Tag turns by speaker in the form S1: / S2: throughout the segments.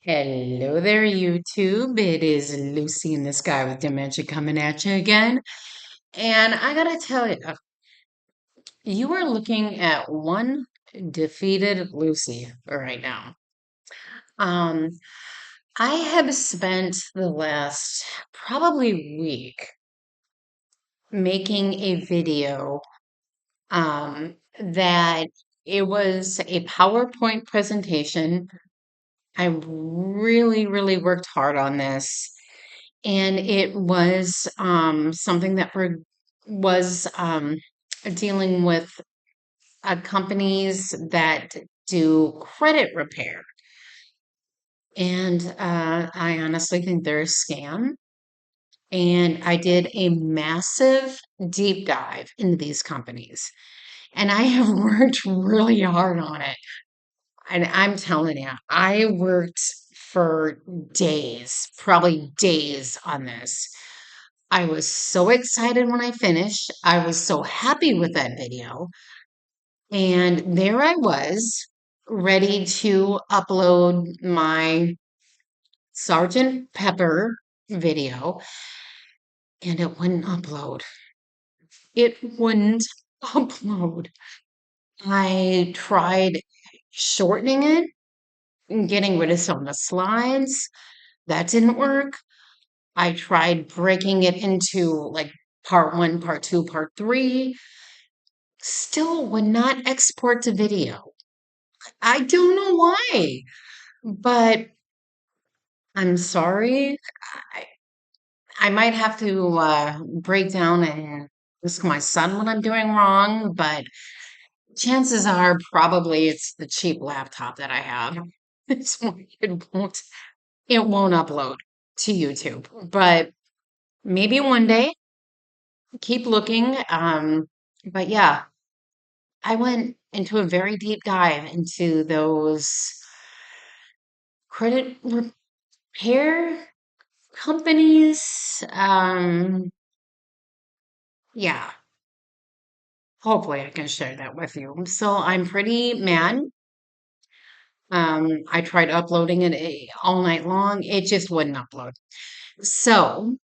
S1: Hello there, YouTube. It is Lucy in the Sky with Dementia coming at you again. And I gotta tell you, you are looking at one defeated Lucy right now. Um, I have spent the last probably week making a video that it was a PowerPoint presentation. I really worked hard on this. And it was something that was dealing with companies that do credit repair. And I honestly think they're a scam. And I did a massive deep dive into these companies. And I have worked really hard on it. And I'm telling you, I worked for days, probably days on this. I was so excited when I finished. I was so happy with that video. And there I was, ready to upload my Sergeant Pepper video, and it wouldn't upload. It wouldn't upload. I tried shortening it and getting rid of some of the slides. That didn't work. I tried breaking it into like part one, part two, part three. Still would not export to video. I don't know why, but I'm sorry. I, I might have to break down and ask my son what I'm doing wrong, but chances are probably it's the cheap laptop that I have. It's why it won't upload to YouTube. But maybe one day, keep looking. But yeah, I went into a very deep dive into those credit repair companies. Yeah, hopefully I can share that with you. So I'm pretty mad. I tried uploading it all night long. It just wouldn't upload. So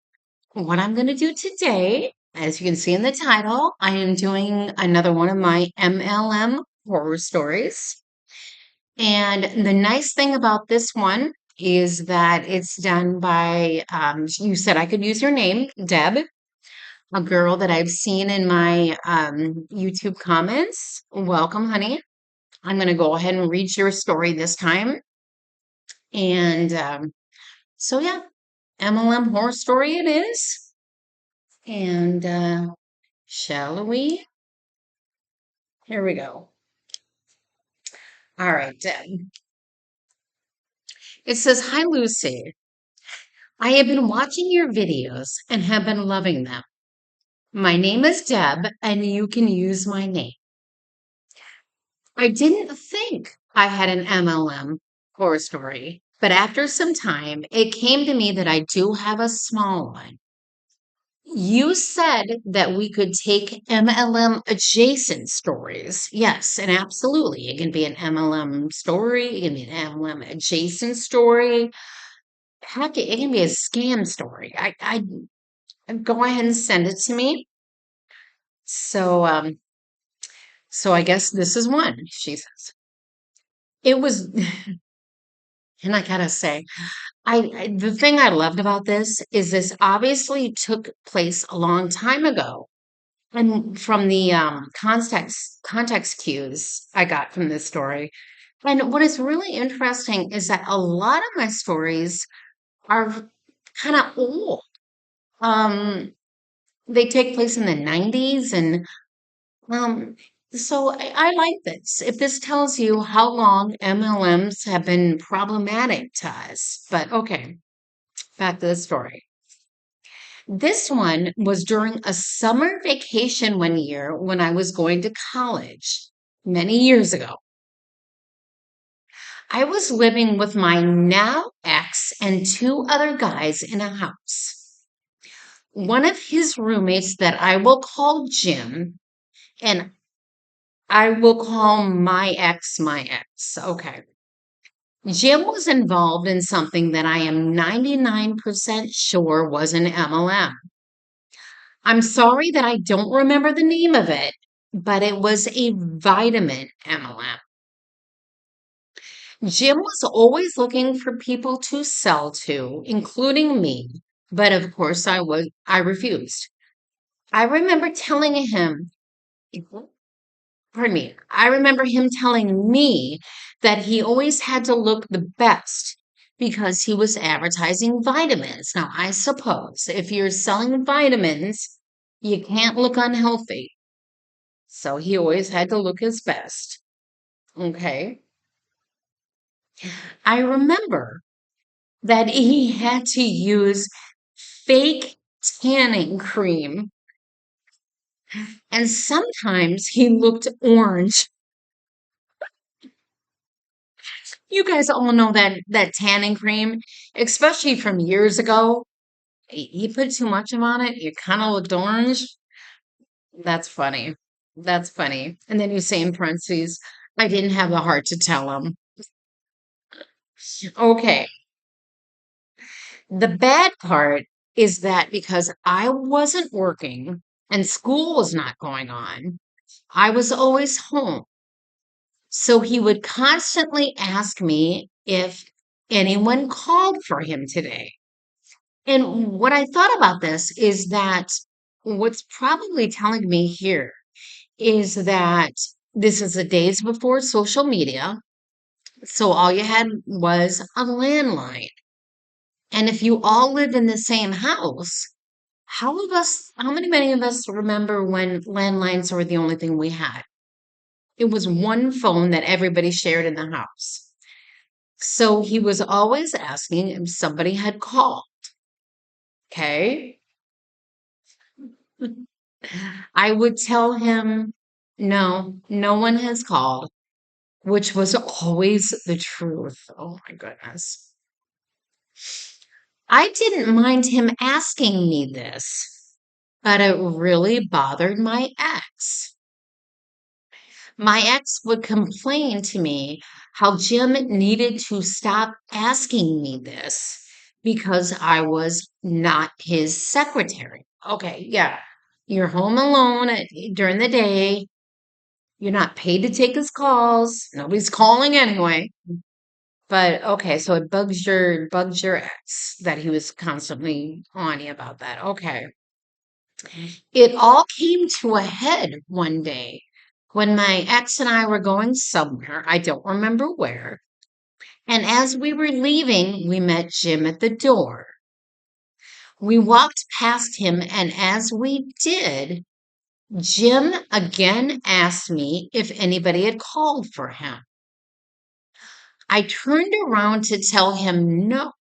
S1: what I'm going to do today, as you can see in the title, I am doing another one of my MLM horror stories. And the nice thing about this one is that it's done by, you said I could use your name, Deb, a girl that I've seen in my YouTube comments. Welcome, honey. I'm going to go ahead and read your story this time. And so, yeah, MLM horror story it is. And shall we? Here we go. All right, Deb. It says, Hi, Lucy. I have been watching your videos and have been loving them. My name is Deb, and you can use my name. I didn't think I had an MLM horror story, but after some time, it came to me that I do have a small one. You said that we could take MLM adjacent stories. Yes, and absolutely. It can be an MLM story, it can be an MLM adjacent story. Heck, it can be a scam story. I go ahead and send it to me. So so I guess this is one, she says. It was and I gotta say, the thing I loved about this obviously took place a long time ago. And from the context cues I got from this story. And what is really interesting is that a lot of my stories are kind of old. Um, they take place in the 90s and um so I like this. If this tells you how long MLMs have been problematic to us. But okay, back to the story. This one was during a summer vacation one year when I was going to college many years ago. I was living with my now ex and two other guys in a house. One of his roommates that I will call Jim, and I will call my ex my ex. Okay. Jim was involved in something that I am 99% sure was an MLM. I'm sorry that I don't remember the name of it, but it was a vitamin MLM. Jim was always looking for people to sell to, including me, but of course I refused. I remember telling him, pardon me, I remember him telling me that he always had to look the best because he was advertising vitamins. Now, I suppose if you're selling vitamins, you can't look unhealthy. So he always had to look his best. Okay. I remember that he had to use fake tanning cream, and sometimes he looked orange. You guys all know that tanning cream, especially from years ago. You put too much on it, you kind of looked orange. That's funny. That's funny. And then you say in parentheses, I didn't have the heart to tell him. Okay. The bad part is that because I wasn't working and school was not going on, I was always home. So he would constantly ask me if anyone called for him today. And what I thought about this is that what's probably telling me here is that this is the days before social media. So all you had was a landline. And if you all live in the same house, how many of us remember when landlines were the only thing we had? It was one phone that everybody shared in the house. So he was always asking if somebody had called. Okay. I would tell him, no, no one has called, which was always the truth. Oh my goodness. I didn't mind him asking me this, but it really bothered my ex. My ex would complain to me how Jim needed to stop asking me this because I was not his secretary. Okay, yeah. You're home alone during the day. You're not paid to take his calls. Nobody's calling anyway. But okay, so it bugs your ex that he was constantly on you about that. Okay. It all came to a head one day when my ex and I were going somewhere. I don't remember where. And as we were leaving, we met Jim at the door. We walked past him, and as we did, Jim again asked me if anybody had called for him. I turned around to tell him no,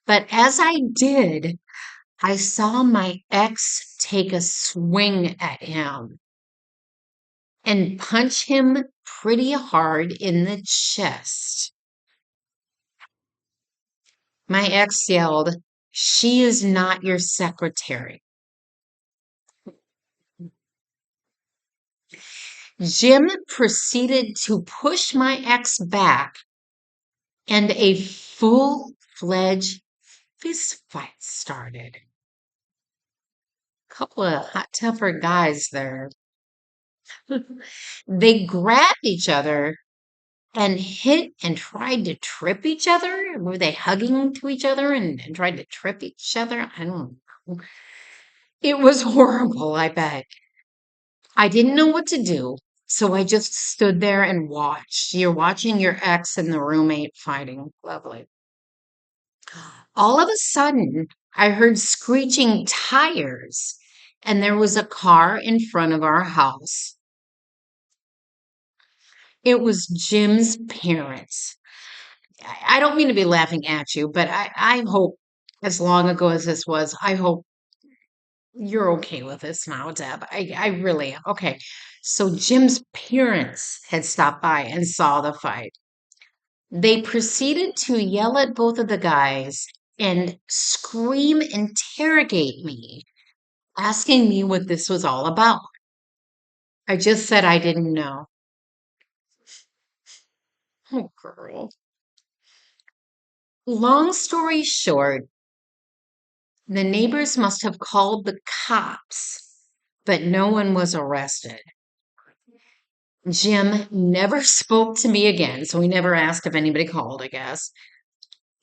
S1: but as I did, I saw my ex take a swing at him and punch him pretty hard in the chest. My ex yelled, "She is not your secretary." Jim proceeded to push my ex back, and a full-fledged fist fight started. Couple of hot tempered guys there. They grabbed each other and hit and tried to trip each other. Were they hugging to each other and tried to trip each other? I don't know. It was horrible, I bet. I didn't know what to do, so I just stood there and watched. You're watching your ex and the roommate fighting. Lovely. All of a sudden, I heard screeching tires, and there was a car in front of our house. It was Jim's parents. I don't mean to be laughing at you, but I hope, as long ago as this was, I hope you're okay with this now, Deb. I really am. Okay. So Jim's parents had stopped by and saw the fight. They proceeded to yell at both of the guys and scream, interrogate me, asking me what this was all about. I just said I didn't know. Oh, girl. Long story short, the neighbors must have called the cops, but no one was arrested. Jim never spoke to me again, so we never asked if anybody called, I guess.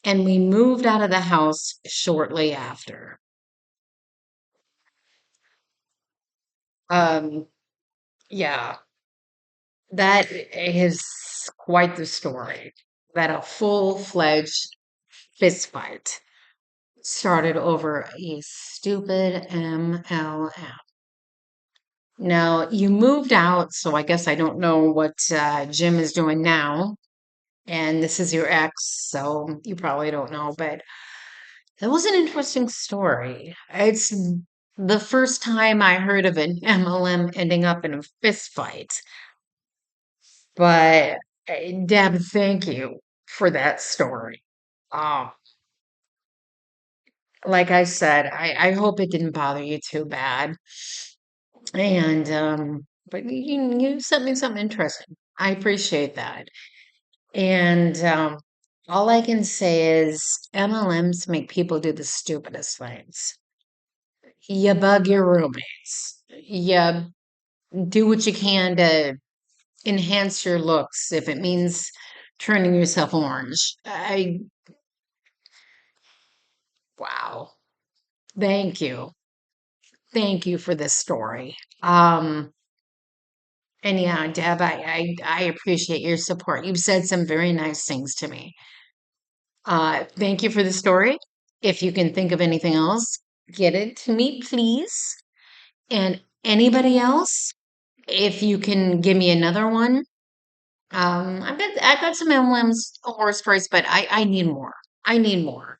S1: And we moved out of the house shortly after. Um, yeah, that is quite the story. That a full-fledged fist fight started over a stupid MLM. Now, you moved out, so I guess I don't know what Jim is doing now. And this is your ex, so you probably don't know, but that was an interesting story. It's the first time I heard of an MLM ending up in a fist fight. But Deb, thank you for that story. Um, like I said, I hope it didn't bother you too bad. And but you sent me something interesting. I appreciate that. And all I can say is MLMs make people do the stupidest things. You bug your roommates. You do what you can to enhance your looks if it means turning yourself orange. Wow. Thank you. Thank you for this story. And yeah, Deb, I appreciate your support. You've said some very nice things to me. Thank you for the story. If you can think of anything else, get it to me, please. And anybody else, if you can give me another one. I've got some emblems, horse stories, but I need more. I need more.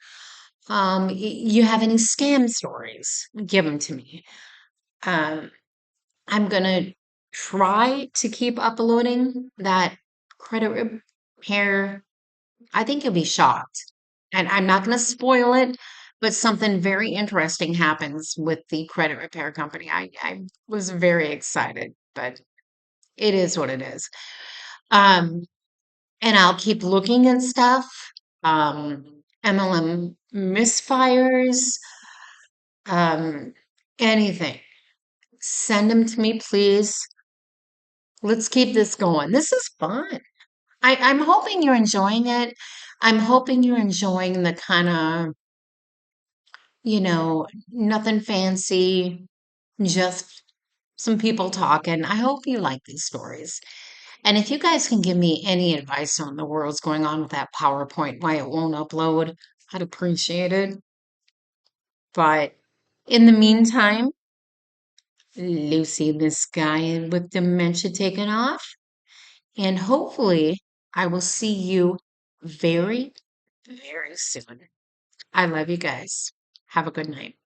S1: You have any scam stories? Give them to me. Um, I'm gonna try to keep uploading that credit repair. I think you'll be shocked. And I'm not gonna spoil it, but something very interesting happens with the credit repair company. I was very excited, but it is what it is. Um, and I'll keep looking and stuff. MLM misfires, um, anything. Send them to me, please. Let's keep this going. This is fun. I'm hoping you're enjoying it. I'm hoping you're enjoying the kind of, nothing fancy, just some people talking. I hope you like these stories. And if you guys can give me any advice on the world's going on with that PowerPoint, why it won't upload, I'd appreciate it. But in the meantime, Lucy, this guy with dementia taken off, and hopefully I will see you very, very soon. I love you guys. Have a good night.